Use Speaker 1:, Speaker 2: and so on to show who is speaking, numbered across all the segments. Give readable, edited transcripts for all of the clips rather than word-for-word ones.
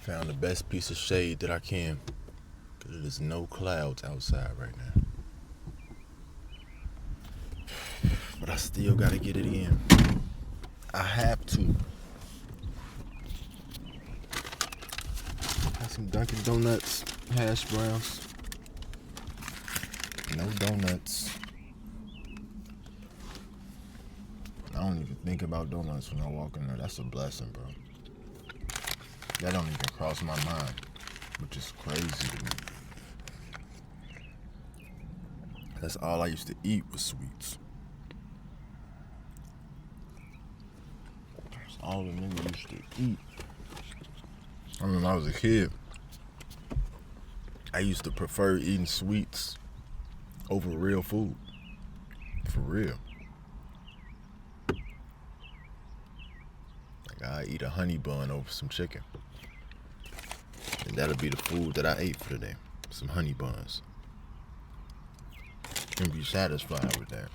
Speaker 1: Found the best piece of shade that I can, because it is no clouds outside right now. But I still gotta get it in. I have to. Got some Dunkin' Donuts, hash browns. No donuts. I don't even think about donuts when I walk in there. That's a blessing, bro. That don't even cross my mind, which is crazy to me. That's all I used to eat was sweets. That's all the nigga used to eat. I mean, when I was a kid, I used to prefer eating sweets over real food. For real. Like, I eat a honey bun over some chicken. And that'll be the food that I ate for the day. Some honey buns. And be satisfied with that.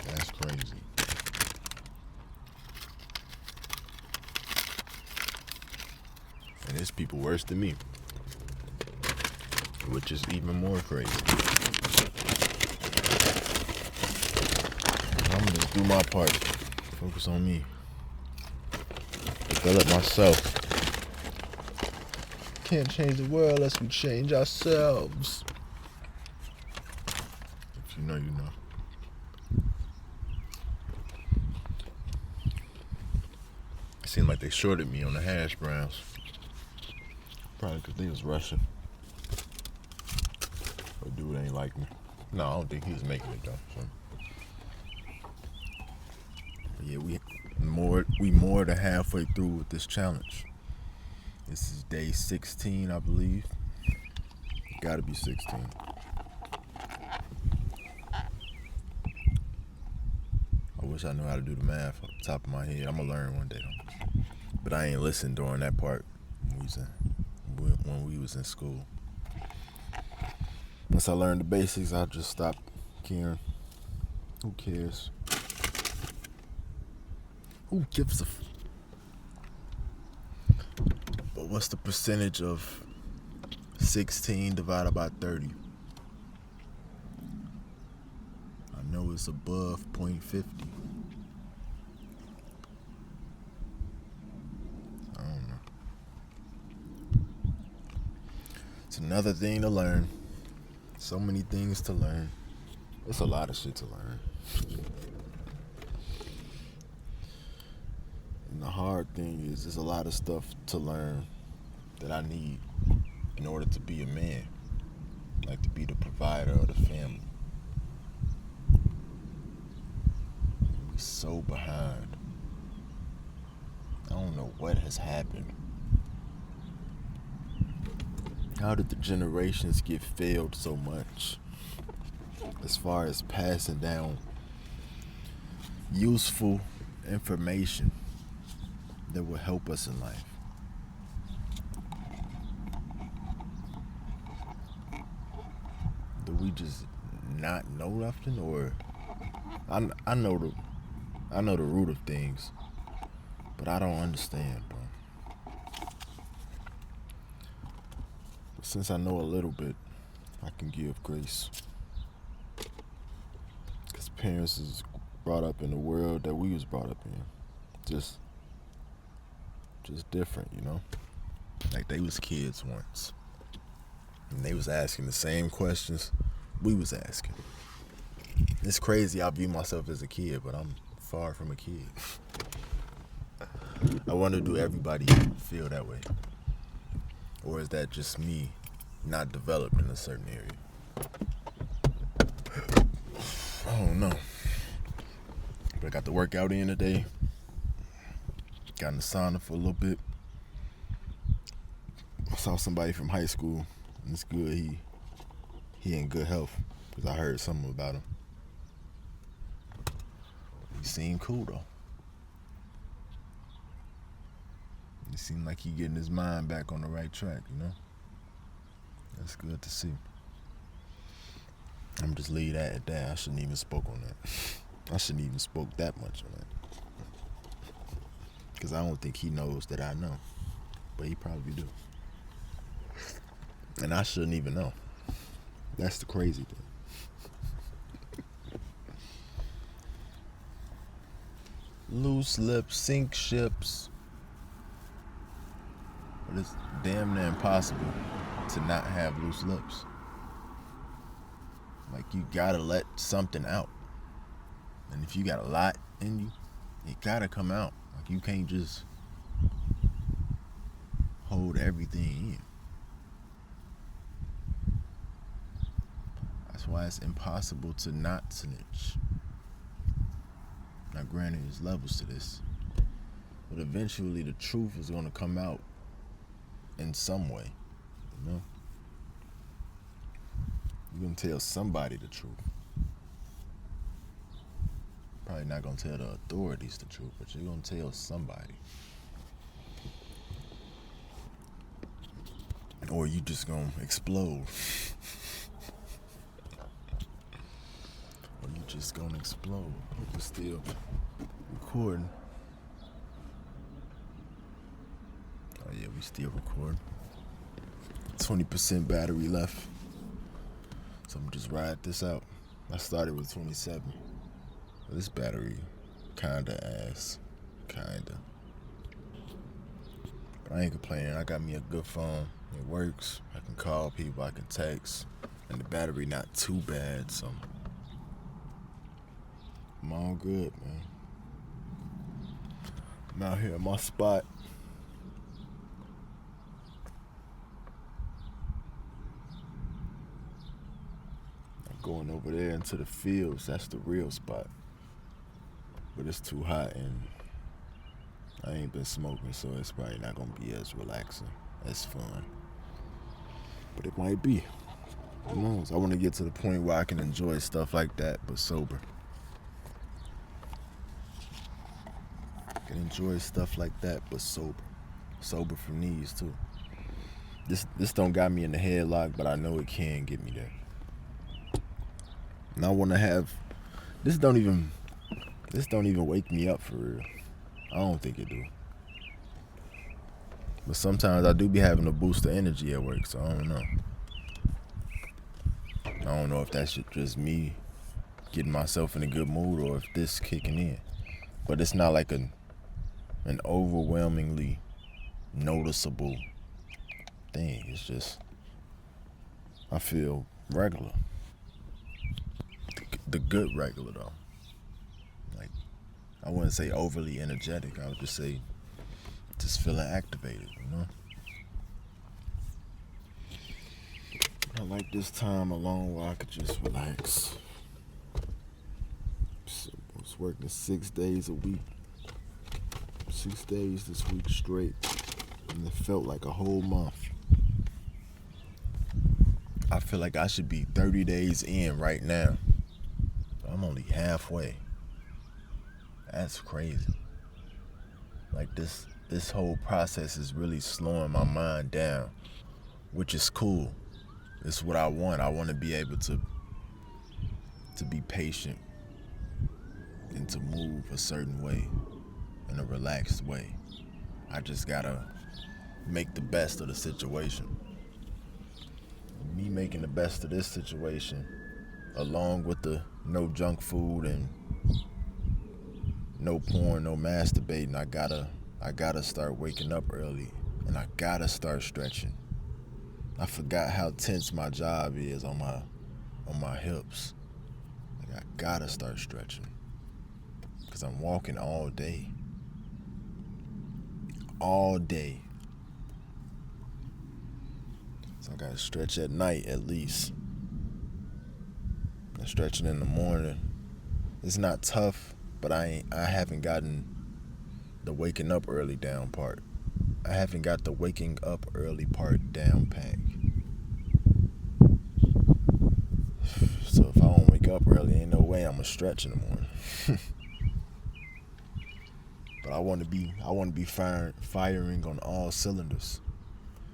Speaker 1: That's crazy. And there's people worse than me, which is even more crazy. I'm gonna just do my part. Focus on me. Develop myself. Can't change the world unless we change ourselves. If you know, you know. It seemed like they shorted me on the hash browns. Probably because they was rushing. Or dude ain't like me. No, I don't think he was making it though. So. But yeah, we more than halfway through with this challenge. This is day 16, I believe. Gotta be 16. I wish I knew how to do the math off the top of my head. I'm gonna learn one day though. But I ain't listened during that part when we was in school. Once I learned the basics, I just stopped caring. Who cares? Who gives a But what's the percentage of 16 divided by 30? I know it's above 0.50. I don't know. It's another thing to learn. So many things to learn. It's a lot of shit to learn. And the hard thing is there's a lot of stuff to learn that I need in order to be a man. Like to be the provider of the family. We're so behind. I don't know what has happened. How did the generations get failed so much? As far as passing down useful information that will help us in life. Do we just not know nothing, or I know the root of things, but I don't understand, bro. But since I know a little bit, I can give grace. Because parents is brought up in the world that we was brought up in. Just different, you know? Like they was kids once. And they was asking the same questions we was asking. It's crazy I view myself as a kid, but I'm far from a kid. I wonder, do everybody feel that way? Or is that just me not developed in a certain area? I don't know. But I got the workout in today. Got in the sauna for a little bit. I saw somebody from high school, and it's good he in good health, because I heard something about him. He seemed cool though. He seemed like he getting his mind back on the right track, you know? That's good to see. I'm just leave that at that. I shouldn't even spoke on that. I shouldn't even spoke that much on that. Because I don't think he knows that I know. But he probably do. And I shouldn't even know. That's the crazy thing. Loose lips sink ships. But it's damn near impossible to not have loose lips. Like, you gotta let something out. And if you got a lot in you, it gotta come out. Like, you can't just hold everything in. That's why it's impossible to not snitch. Now, granted, there's levels to this, but eventually the truth is gonna come out in some way, you know? You're gonna tell somebody the truth. Probably not gonna tell the authorities the truth, but you're gonna tell somebody. Or you just gonna explode. Or you just gonna explode. We're still recording. Oh yeah, we still recording. 20% battery left. So I'm gonna just ride this out. I started with 27. This battery kinda ass. Kinda. But I ain't complaining. I got me a good phone. It works. I can call people, I can text. And the battery not too bad, so I'm all good, man. I'm out here at my spot. I'm going over there into the fields. That's the real spot. But it's too hot and I ain't been smoking, so it's probably not gonna be as relaxing, as fun. But it might be. Who knows? I want to get to the point where I can enjoy stuff like that, but sober. I can enjoy stuff like that, but sober. Sober from these too. This don't got me in the headlock, but I know it can get me there. And I want to have. This don't even wake me up for real. I don't think it do. But sometimes I do be having a boost of energy at work, so I don't know. I don't know if that's just me getting myself in a good mood or if this kicking in. But it's not like an overwhelmingly noticeable thing. It's just, I feel regular. The good regular though. Like, I wouldn't say overly energetic. I would just say just feeling activated, you know? I like this time alone where I could just relax. So I was working 6 days a week. 6 days this week straight. And it felt like a whole month. I feel like I should be 30 days in right now. But I'm only halfway. That's crazy. Like this whole process is really slowing my mind down, which is cool. It's what I want. I want to be able to be patient and to move a certain way, in a relaxed way. I just gotta make the best of the situation. Me making the best of this situation, along with the no junk food and no porn, no masturbating, I gotta start waking up early, and I gotta start stretching. I forgot how tense my job is on my hips. Like, I gotta start stretching, because I'm walking all day. All day. So I gotta stretch at night at least. And stretching in the morning. It's not tough, but I haven't gotten the waking up early down part. I haven't got the waking up early part down pat. So if I don't wake up early, ain't no way I'ma stretch in the morning. But I want to be firing on all cylinders.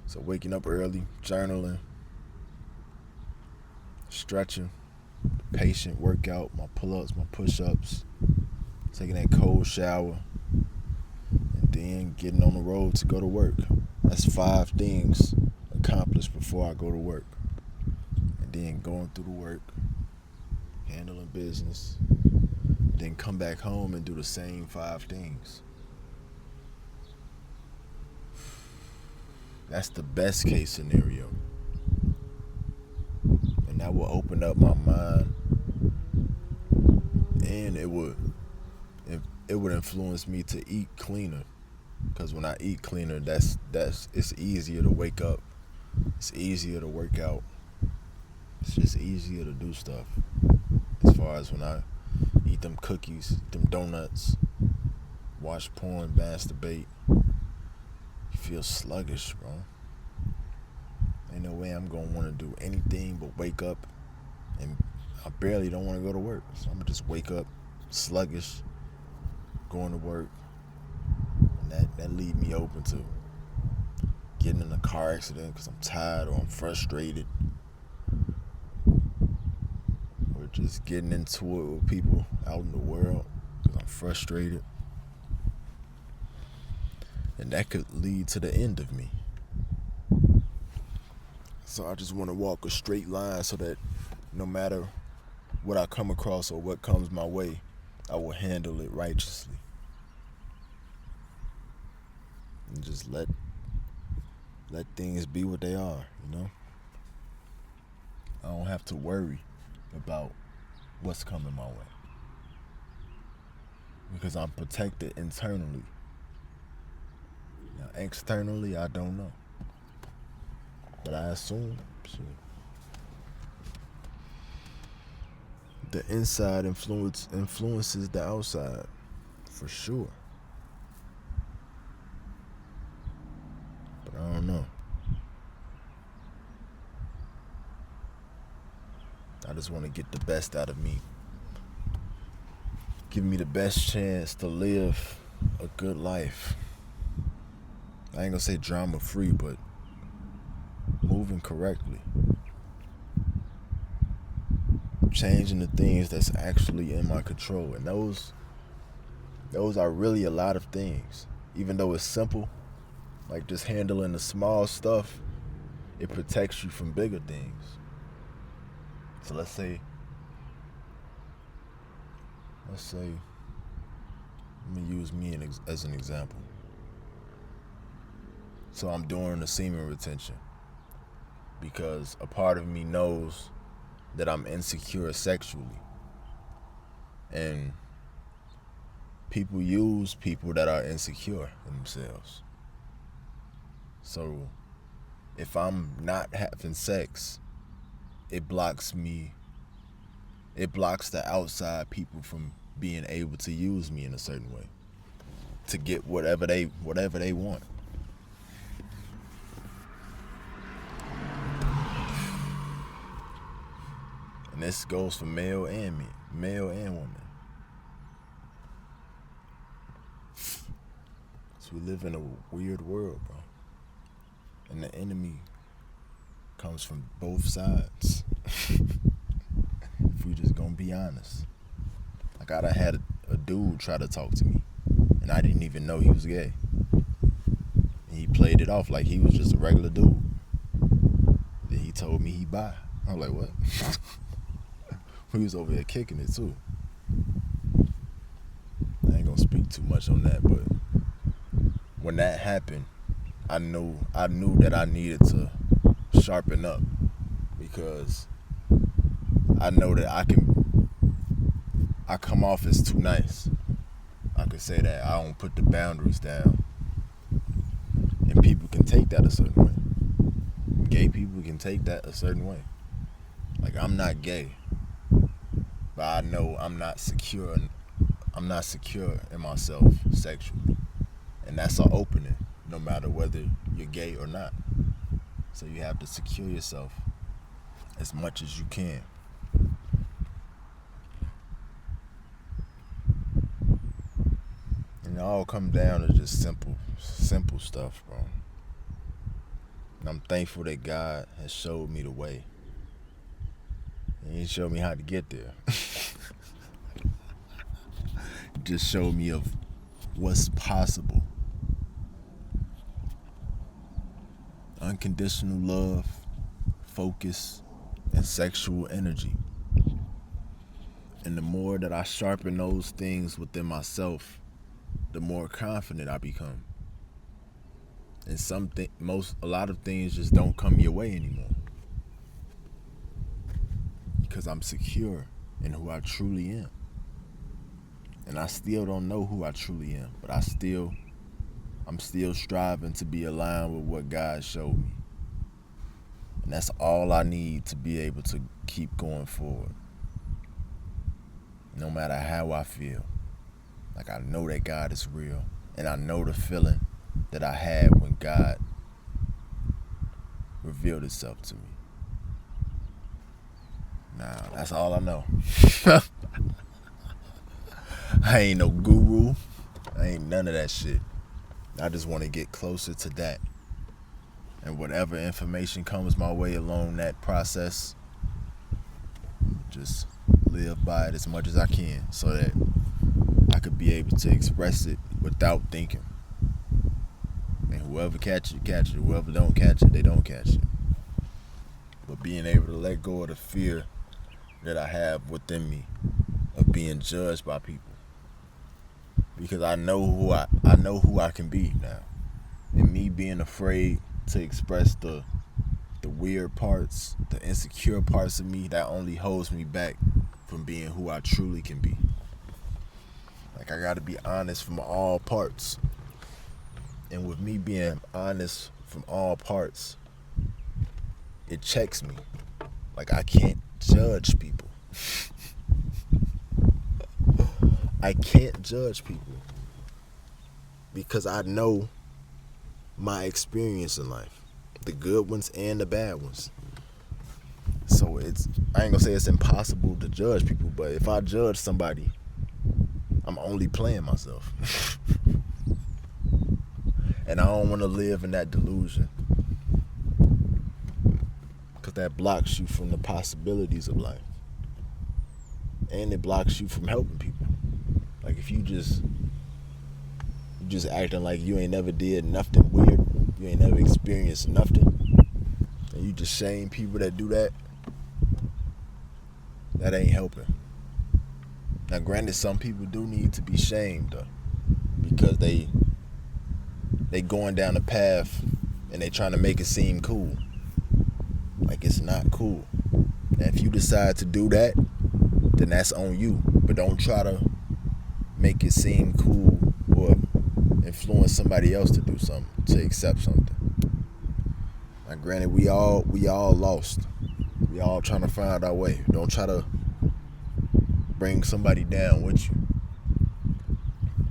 Speaker 1: So waking up early, journaling, stretching, patient workout, my pull-ups, my push-ups, taking that cold shower, and then getting on the road to go to work. That's 5 things accomplished before I go to work. And then going through the work, handling business, then come back home and do the same 5 things. That's the best case scenario. And that will open up my mind, and it would influence me to eat cleaner. Because when I eat cleaner, it's easier to wake up. It's easier to work out. It's just easier to do stuff. As far as when I eat them cookies, them donuts, watch porn, masturbate, you feel sluggish, bro. Ain't no way I'm gonna want to do anything but wake up, and I barely don't want to go to work. So I'm gonna just wake up sluggish, going to work, and that leave me open to getting in a car accident because I'm tired or I'm frustrated, or just getting into it with people out in the world because I'm frustrated. And that could lead to the end of me. So I just want to walk a straight line so that no matter what I come across or what comes my way, I will handle it righteously. And just let things be what they are, you know? I don't have to worry about what's coming my way, because I'm protected internally. Now, externally, I don't know. But I assume the inside influences the outside, for sure. But I don't know. I just want to get the best out of me. Give me the best chance to live a good life. I ain't gonna say drama free, but moving correctly. Changing the things that's actually in my control. And those are really a lot of things. Even though it's simple, like just handling the small stuff, it protects you from bigger things. So let's say, let me use me as an example. So I'm doing the semen retention because a part of me knows that I'm insecure sexually. And people use people that are insecure in themselves. So if I'm not having sex, it blocks the outside people from being able to use me in a certain way to get whatever they want. And this goes for male and woman. So we live in a weird world, bro. And the enemy comes from both sides. If we just gonna be honest. Like I done had a dude try to talk to me, and I didn't even know he was gay. And he played it off like he was just a regular dude. Then he told me he bi. I was like, what? We was over there kicking it too. I ain't gonna speak too much on that, but when that happened, I knew that I needed to sharpen up, because I know that I come off as too nice. I could say that I don't put the boundaries down, and people can take that a certain way. Gay people can take that a certain way. Like, I'm not gay, but I know I'm not secure in myself sexually, and that's an opening, no matter whether you're gay or not. So you have to secure yourself as much as you can. And it all comes down to just simple stuff, bro. And I'm thankful that God has showed me the way. And He showed me how to get there. Just showed me of what's possible. unconditional love, focus, and sexual energy. And the more that I sharpen those things within myself, the more confident I become. And a lot of things just don't come your way anymore. Because I'm secure in who I truly am. And I still don't know who I truly am, but I'm still striving to be aligned with what God showed me. And that's all I need to be able to keep going forward. No matter how I feel. Like, I know that God is real. And I know the feeling that I had when God revealed itself to me. Now, that's all I know. I ain't no guru. I ain't none of that shit. I just want to get closer to that. And whatever information comes my way along that process, just live by it as much as I can so that I could be able to express it without thinking. And whoever catch it, catch it. Whoever don't catch it, they don't catch it. But being able to let go of the fear that I have within me of being judged by people. Because I know who I can be now. And me being afraid to express the weird parts, the insecure parts of me, that only holds me back from being who I truly can be. Like, I gotta be honest from all parts. And with me being honest from all parts, it checks me. Like, I can't judge people. I can't judge people. Because I know my experience in life. The good ones and the bad ones. So I ain't gonna say it's impossible to judge people, but if I judge somebody, I'm only playing myself. And I don't want to live in that delusion. Because that blocks you from the possibilities of life. And it blocks you from helping people. Like, if you just acting like you ain't never did nothing weird, you ain't never experienced nothing, and you just shame people that do that, that ain't helping. Now, granted, some people do need to be shamed, though, because they going down a path and they trying to make it seem cool. Like, it's not cool. And if you decide to do that, then that's on you. But don't try to make it seem cool or influence somebody else to do something, to accept something. Now, granted, we all lost. We all trying to find our way. Don't try to bring somebody down with you.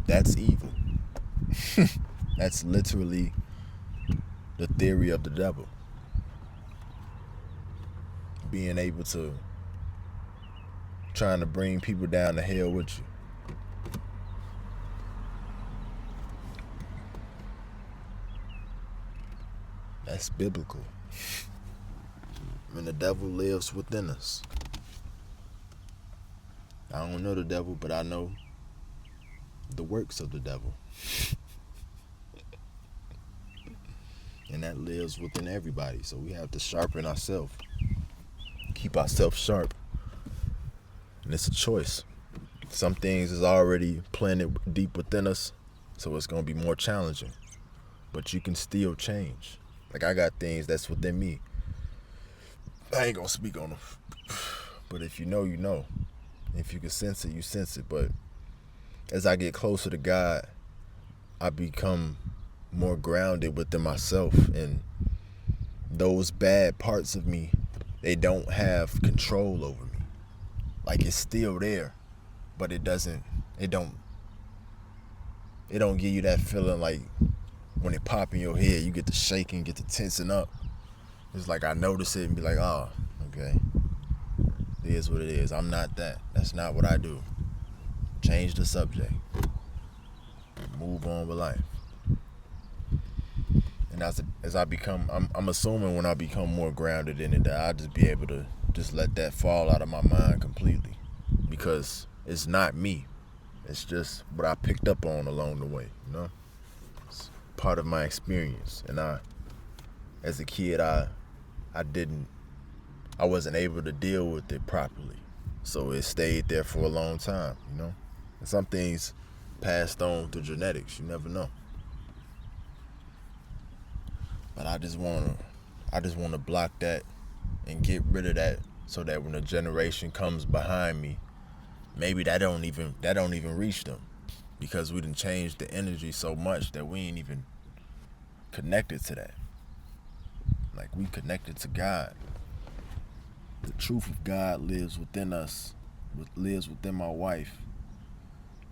Speaker 1: That's evil. That's literally the theory of the devil. Being able to trying to bring people down to hell with you. That's biblical. And the devil lives within us. I don't know the devil, but I know the works of the devil. And that lives within everybody. So we have to sharpen ourselves. Keep ourselves sharp. And it's a choice. Some things is already planted deep within us, so it's going to be more challenging. But you can still change. Like, I got things that's within me. I ain't going to speak on them. But if you know, you know. If you can sense it, you sense it. But as I get closer to God, I become more grounded within myself. And those bad parts of me, they don't have control over me. Like, it's still there, but it don't give you that feeling like when it pop in your head, you get to shaking, get to tensing up. It's like I notice it and be like, oh, okay. It is what it is. I'm not that. That's not what I do. Change the subject. Move on with life. And as I become, I'm assuming when I become more grounded in it, that I'll just be able to just let that fall out of my mind completely. Because it's not me. It's just what I picked up on along the way, you know? It's part of my experience. And I as a kid, I didn't, I wasn't able to deal with it properly. So it stayed there for a long time, you know? And some things passed on through genetics, you never know. But I just wanna block that and get rid of that so that when a generation comes behind me, maybe that don't even reach them. Because we done changed the energy so much that we ain't even connected to that. Like we connected to God. The truth of God lives within us, lives within my wife,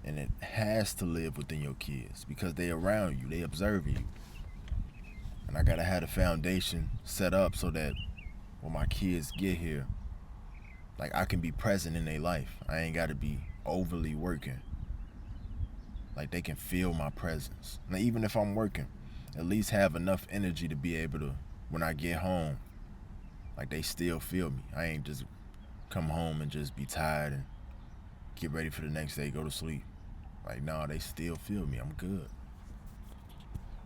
Speaker 1: and it has to live within your kids because they around you, they observing you. And I gotta have the foundation set up so that when my kids get here, like I can be present in their life. I ain't gotta be overly working. Like they can feel my presence. Now even if I'm working, at least have enough energy to be able to, when I get home, like they still feel me. I ain't just come home and just be tired and get ready for the next day, go to sleep. Like no, they still feel me. I'm good.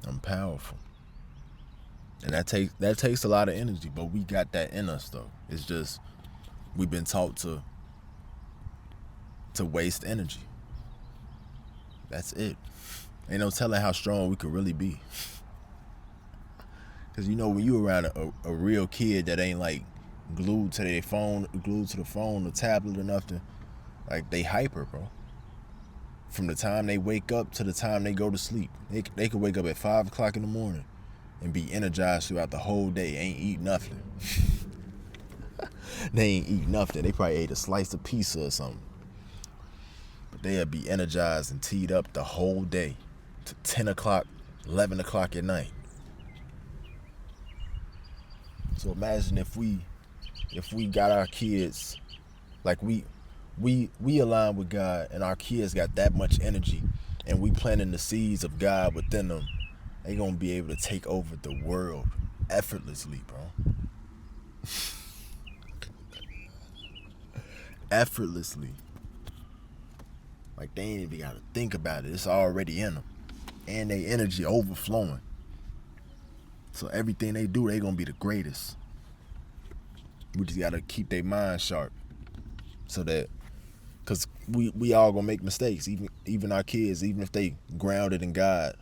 Speaker 1: I'm powerful. And that takes a lot of energy, but we got that in us though. It's just we've been taught to waste energy. That's it. Ain't no telling how strong we could really be. Cause you know when you around a real kid that ain't like glued to their phone, glued to the phone, the tablet or nothing, like they hyper, bro. From the time they wake up to the time they go to sleep, they could wake up at 5 o'clock in the morning and be energized throughout the whole day. Ain't eat nothing. They ain't eat nothing. They probably ate a slice of pizza or something. But they'll be energized and teed up the whole day to 10 o'clock, 11 o'clock at night. So imagine if we got our kids, like we align with God and our kids got that much energy and we planting the seeds of God within them, they gonna be able to take over the world effortlessly, bro. Effortlessly. Like they ain't even gotta think about it. It's already in them. And they energy overflowing. So everything they do, they gonna be the greatest. We just gotta keep their mind sharp. So that, cause we all gonna make mistakes, even our kids, even if they grounded in God.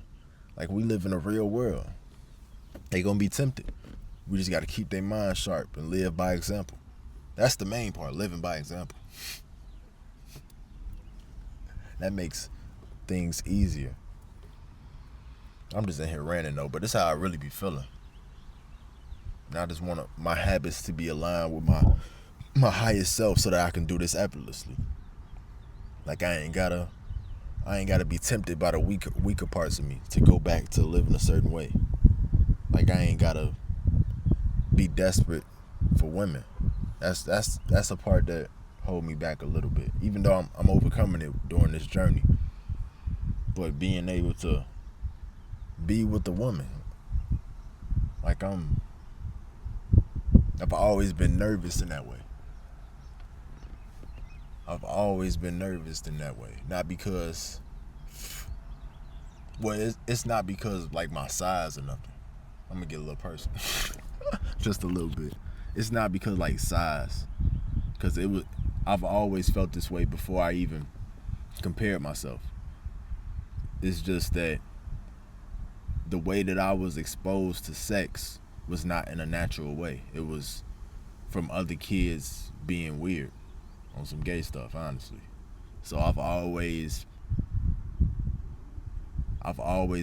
Speaker 1: Like we live in a real world. They gonna be tempted. We just gotta keep their mind sharp and live by example. That's the main part, living by example. That makes things easier. I'm just in here ranting though, but this is how I really be feeling. And I just want my habits to be aligned with my highest self so that I can do this effortlessly. Like I ain't gotta be tempted by the weaker parts of me to go back to living a certain way. Like I ain't gotta be desperate for women. That's a part that hold me back a little bit. Even though I'm overcoming it during this journey. But being able to be with the woman. Like I've always been nervous in that way. I've always been nervous in that way. Not because, well, it's not because like my size or nothing. I'm gonna get a little personal. Just a little bit. It's not because like size. Cause I've always felt this way before I even compared myself. It's just that the way that I was exposed to sex was not in a natural way. It was from other kids being weird on some gay stuff, honestly. So I've always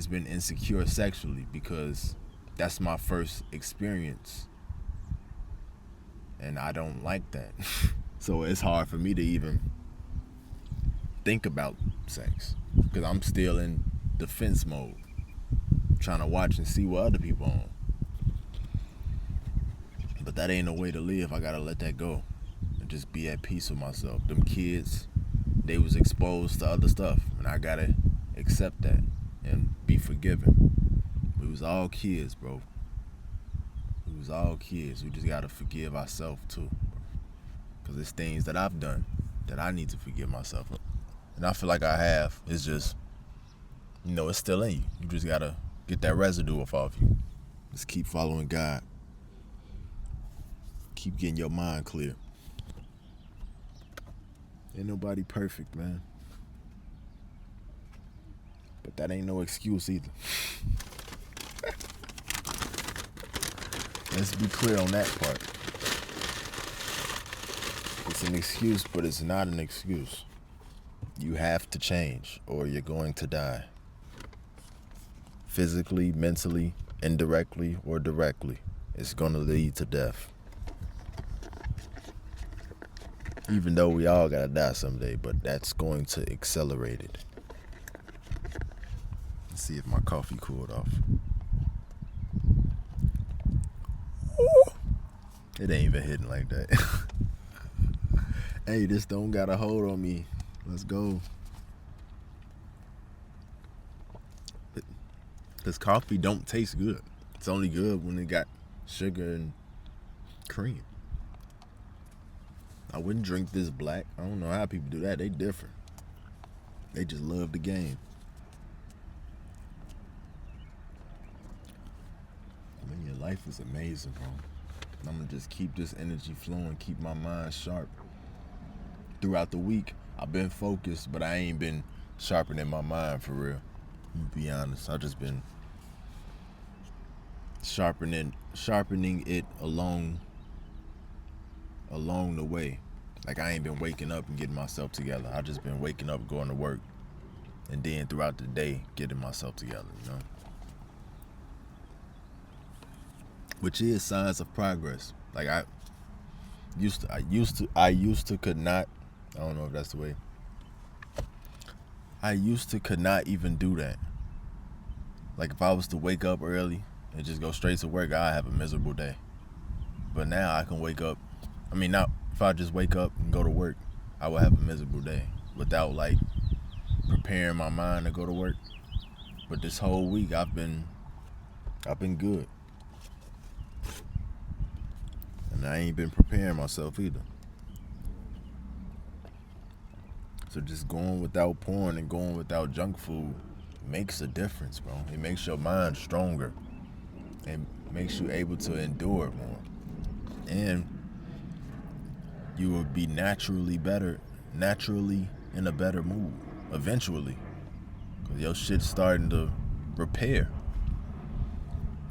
Speaker 1: been insecure sexually because that's my first experience. And I don't like that. So it's hard for me to even think about sex because I'm still in defense mode, trying to watch and see what other people on. But that ain't no way to live. I gotta let that go and just be at peace with myself. Them kids, they was exposed to other stuff, and I gotta accept that and be forgiven. We was all kids, bro. We was all kids. We just gotta forgive ourselves too, because there's things that I've done that I need to forgive myself of. And I feel like I have. It's just, it's still in you. You just gotta get that residue off you. Just keep following God. Keep getting your mind clear. Ain't nobody perfect, man. But that ain't no excuse either. Let's be clear on that part. It's an excuse, but it's not an excuse. You have to change or you're going to die. Physically, mentally, indirectly, or directly. It's going to lead to death. Even though we all got to die someday, but that's going to accelerate it. Let's see if my coffee cooled off. It ain't even hitting like that. Hey, this don't got a hold on me. Let's go. This coffee don't taste good. It's only good when it got sugar and cream. I wouldn't drink this black. I don't know how people do that. They different. They just love the game. I mean, your life is amazing, bro. I'm going to just keep this energy flowing, keep my mind sharp. Throughout the week, I've been focused, but I ain't been sharpening my mind for real. To be honest, I've just been sharpening it along the way. Like I ain't been waking up and getting myself together. I just been waking up, going to work, and then throughout the day getting myself together, you know. Which is signs of progress. Like I used to could not. I don't know if that's the way. I used to could not even do that. Like if I was to wake up early and just go straight to work, I'd have a miserable day. But now I can wake up. I mean, not if I just wake up and go to work, I would have a miserable day without like preparing my mind to go to work. But this whole week I've been good. And I ain't been preparing myself either. So just going without porn and going without junk food makes a difference, bro. It makes your mind stronger and makes you able to endure it more. And you will be naturally in a better mood eventually. Because your shit's starting to repair.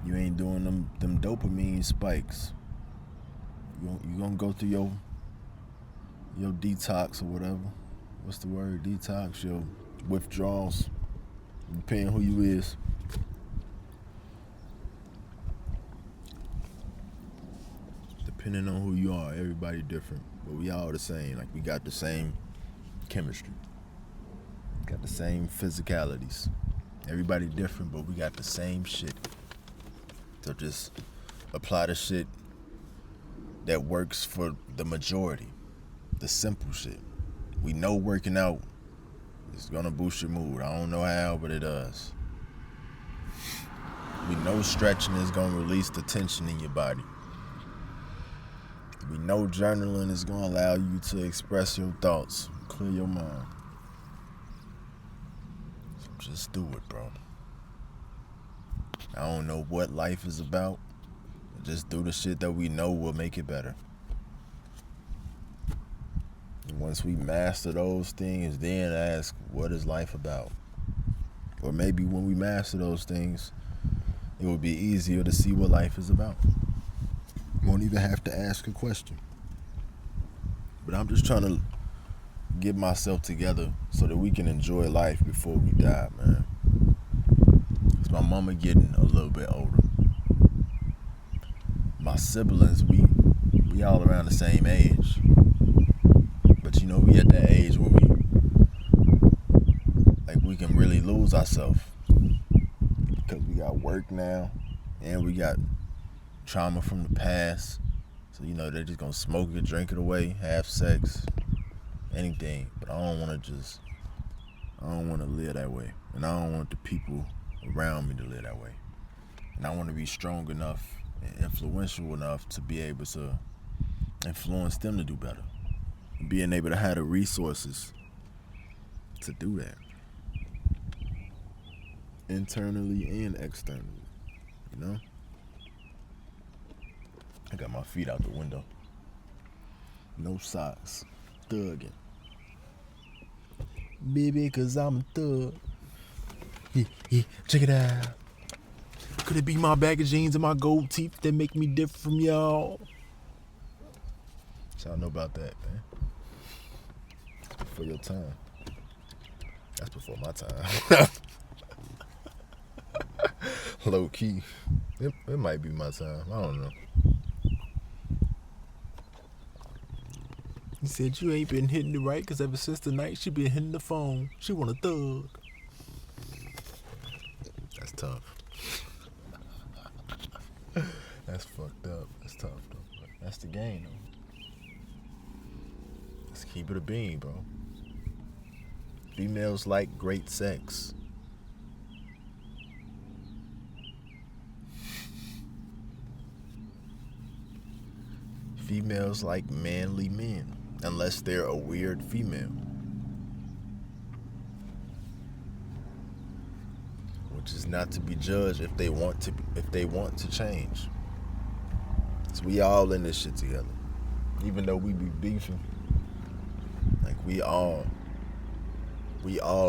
Speaker 1: You ain't doing them dopamine spikes. You gonna go through your detox or whatever. What's the word? Detox, your withdrawals, depending who you is. Depending on who you are, everybody different, but we all the same. Like we got the same chemistry, got the same physicalities. Everybody different, but we got the same shit. So just apply the shit that works for the majority, the simple shit. We know working out is gonna boost your mood. I don't know how, but it does. We know stretching is gonna release the tension in your body. We know journaling is gonna allow you to express your thoughts, clear your mind. So just do it, bro. I don't know what life is about. Just do the shit that we know will make it better. And once we master those things, then ask, what is life about? Or maybe when we master those things, it will be easier to see what life is about. You won't even have to ask a question. But I'm just trying to get myself together so that we can enjoy life before we die, man. Because my mama getting a little bit older. My siblings, we all around the same age. But you know, we at that age where we can really lose ourselves. Because we got work now, and we got trauma from the past. So, you know, they're just going to smoke it, drink it away, have sex, anything. But I don't want to live that way. And I don't want the people around me to live that way. And I want to be strong enough and influential enough to be able to influence them to do better. And being able to have the resources to do that. Internally and externally, you know? I got my feet out the window. No socks. Thugging. Baby, cause I'm a thug. Yeah, check it out. Could it be my bag of jeans and my gold teeth that make me different from y'all? Y'all know about that, man. That's before your time. That's before my time. Low key. It might be my time. I don't know. He said you ain't been hitting it right because ever since the night she been hitting the phone. She want a thug. That's tough. That's fucked up. That's tough though. But that's the game though. Let's keep it a bean, bro. Females like great sex. Females like manly men, unless they're a weird female. Which is not to be judged if they want to change. So we all in this shit together. Even though we be beefing, like we all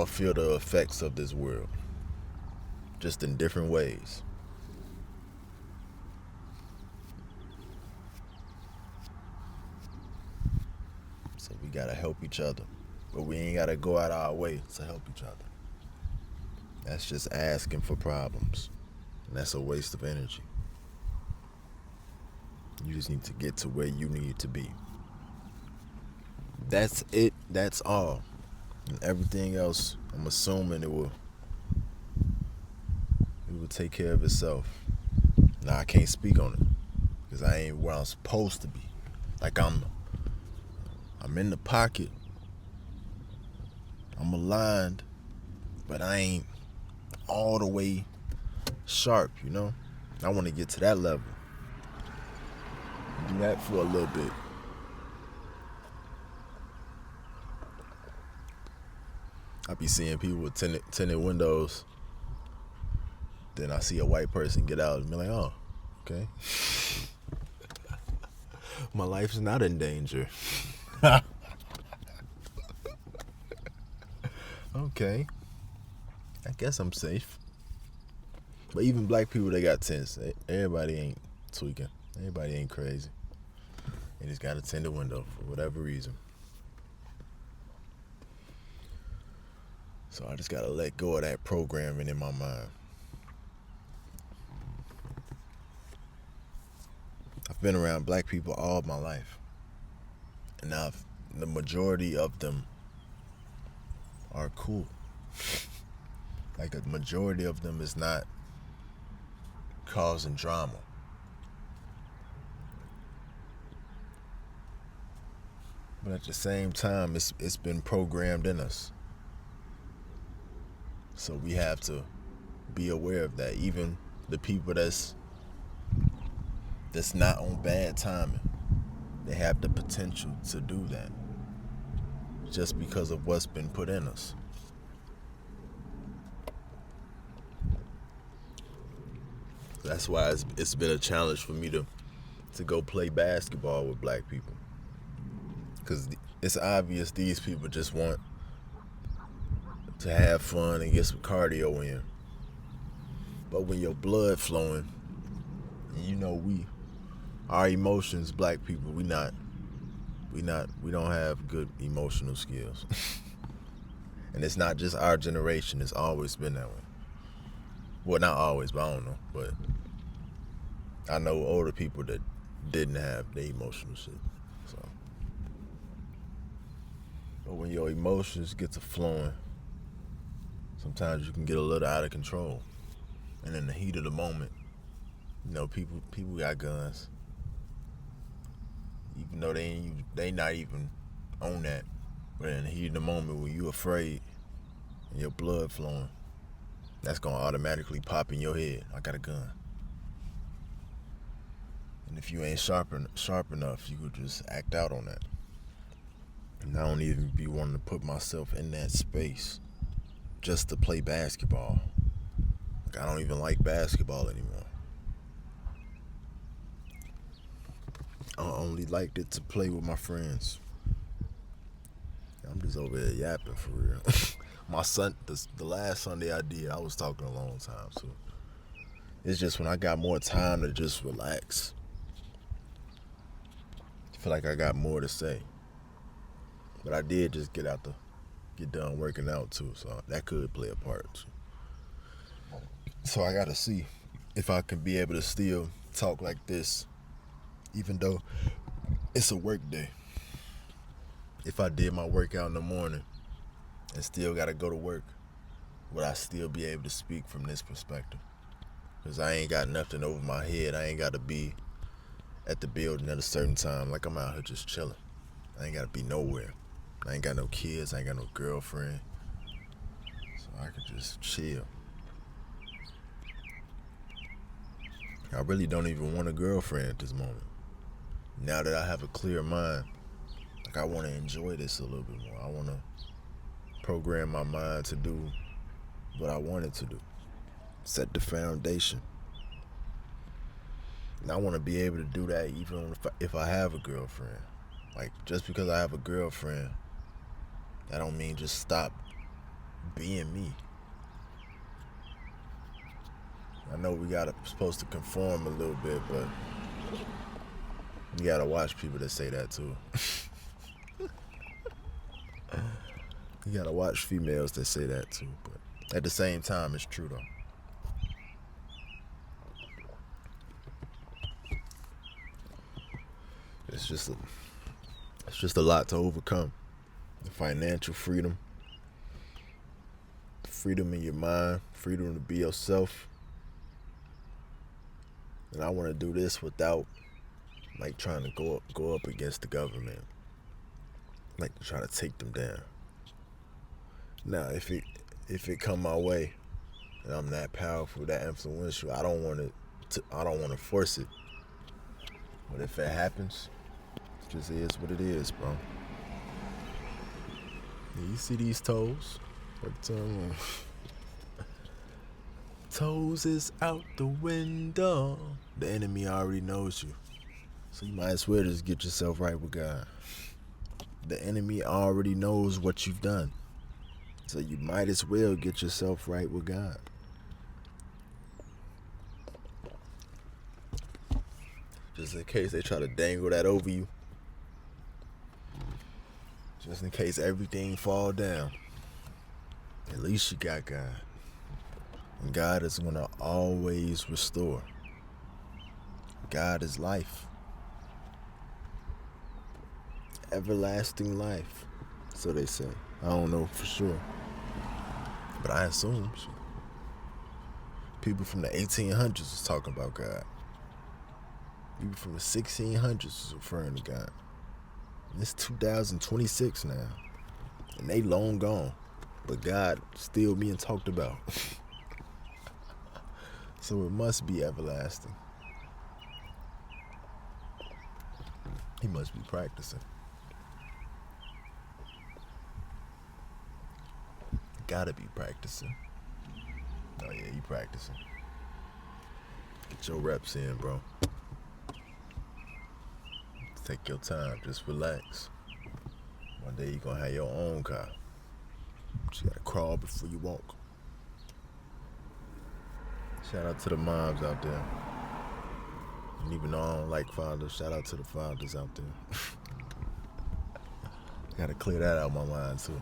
Speaker 1: feel the effects of this world. Just in different ways. So we gotta help each other. But we ain't gotta go out our way to help each other. That's just asking for problems. And that's a waste of energy. You just need to get to where you need to be. That's it. That's all. And everything else, I'm assuming it will take care of itself. Now I can't speak on it because I ain't where I'm supposed to be. Like I'm in the pocket. I'm aligned, but I ain't all the way sharp, you know? I want to get to that level. Do that for a little bit. I be seeing people with tinted windows. Then I see a white person get out and be like, oh, okay. My life's not in danger. Okay. I guess I'm safe. But even black people, they got tints. Everybody ain't tweaking. Everybody ain't crazy. They just got a tinted window for whatever reason. So I just gotta let go of that programming in my mind. I've been around black people all my life. And now the majority of them are cool. Like the majority of them is not causing drama. But at the same time, it's been programmed in us. So we have to be aware of that. Even the people that's not on bad timing, they have the potential to do that just because of what's been put in us. That's why it's been a challenge for me to go play basketball with black people. Because it's obvious these people just want to have fun and get some cardio in. But when your blood flowing, and you know our emotions, black people, we don't have good emotional skills. And it's not just our generation, it's always been that way. Well, not always, but I don't know. But I know older people that didn't have the emotional shit. So, but when your emotions get to flowing, sometimes you can get a little out of control. And in the heat of the moment, you know, people got guns. Even though they not even on that. But in the heat of the moment when you afraid and your blood flowing, that's gonna automatically pop in your head. I got a gun. And if you ain't sharp enough, you could just act out on that. And I don't even be wanting to put myself in that space just to play basketball. Like, I don't even like basketball anymore. I only liked it to play with my friends. I'm just over here yapping for real. My son, the last Sunday I did, I was talking a long time. So it's just when I got more time to just relax, I feel like I got more to say. But I did just get done working out too, so that could play a part too. So I gotta see if I can be able to still talk like this, even though it's a work day. If I did my workout in the morning and still gotta go to work, would I still be able to speak from this perspective? Because I ain't got nothing over my head. I ain't gotta be at the building at a certain time. Like I'm out here just chilling. I ain't gotta be nowhere. I ain't got no kids. I ain't got no girlfriend. So I could just chill. I really don't even want a girlfriend at this moment. Now that I have a clear mind, like I want to enjoy this a little bit more. I want to program my mind to do what I want it to do. Set the foundation. And I want to be able to do that even if I have a girlfriend. Like, just because I have a girlfriend, that don't mean just stop being me. I know supposed to conform a little bit, but you gotta watch people that say that too. You gotta watch females that say that too, but at the same time, it's true though. It's just a lot to overcome. The financial freedom, the freedom in your mind, freedom to be yourself. And I want to do this without like trying to go up against the government, like to try to take them down. Now, if it come my way, and I'm that powerful, that influential, I don't want to force it. But if it happens, it just is what it is, bro. Yeah, you see these toes? Every time, toes is out the window. The enemy already knows you, so you might as well just get yourself right with God. The enemy already knows what you've done, so you might as well get yourself right with God. Just in case they try to dangle that over you. Just in case everything fall down. At least you got God. And God is going to always restore. God is life. Everlasting life. So they say. I don't know for sure. But I assume. People from the 1800s was talking about God. People from the 1600s was referring to God. And it's 2026 now. And they long gone. But God still being talked about. So it must be everlasting. He must be practicing. Gotta be practicing. Oh yeah, you practicing. Get your reps in, bro. Take your time, just relax. One day you're gonna have your own car. But you gotta crawl before you walk. Shout out to the moms out there. And even though I don't like fathers, shout out to the fathers out there. Gotta clear that out of my mind too.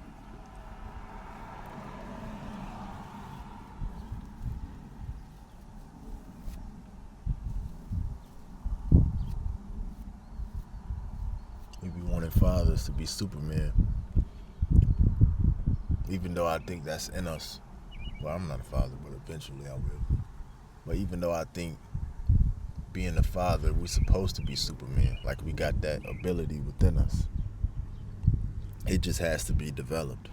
Speaker 1: We be wanting fathers to be Superman. Even though I think that's in us. Well, I'm not a father, but eventually I will. But even though I think being a father, we're supposed to be Superman. Like we got that ability within us. It just has to be developed.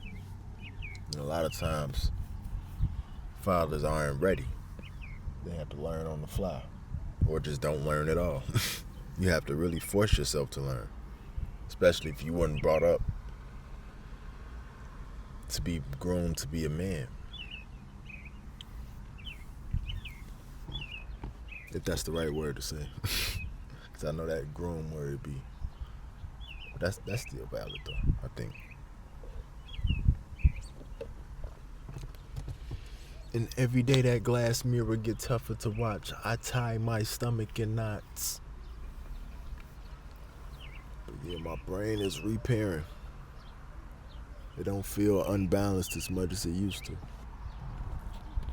Speaker 1: And a lot of times, fathers aren't ready. They have to learn on the fly. Or just don't learn at all. You have to really force yourself to learn. Especially if you weren't brought up to be groomed to be a man. If that's the right word to say. Cause I know that groom where it be. But that's still valid though, I think. And every day that glass mirror get tougher to watch. I tie my stomach in knots. But yeah, my brain is repairing. It don't feel unbalanced as much as it used to.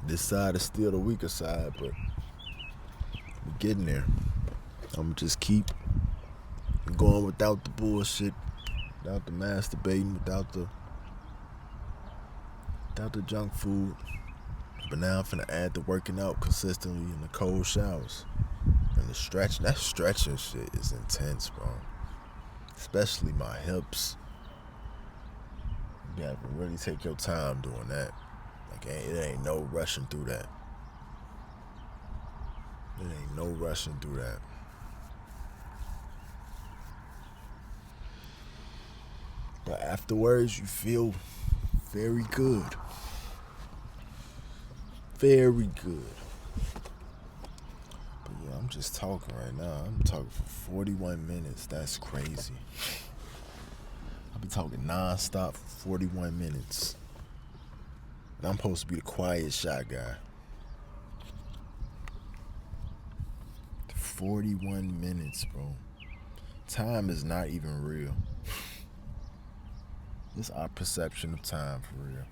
Speaker 1: This side is still the weaker side, but we're getting there. I'ma just keep going without the bullshit, without the masturbating, without the junk food. But now I'm finna add the working out consistently in the cold showers. And the stretching, that stretching shit is intense, bro. Especially my hips. You have to really take your time doing that. Like, it ain't no rushing through that. It ain't no rushing through that. But afterwards, you feel very good. Very good. But yeah, I'm just talking right now. I'm talking for 41 minutes. That's crazy. I'll be talking non-stop for 41 minutes. And I'm supposed to be the quiet, shy guy. 41 minutes, bro. Time is not even real. It's our perception of time, for real.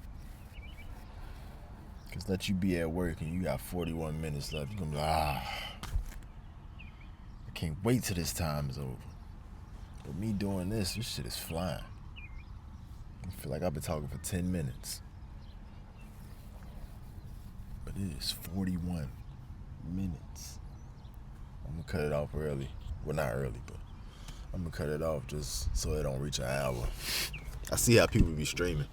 Speaker 1: Because let you be at work and you got 41 minutes left. You're going to be like, I can't wait till this time is over. But me doing this shit is flying. I feel like I've been talking for 10 minutes. But it is 41 minutes. I'm going to cut it off early. Well, not early, but I'm going to cut it off just so it don't reach an hour. I see how people be streaming.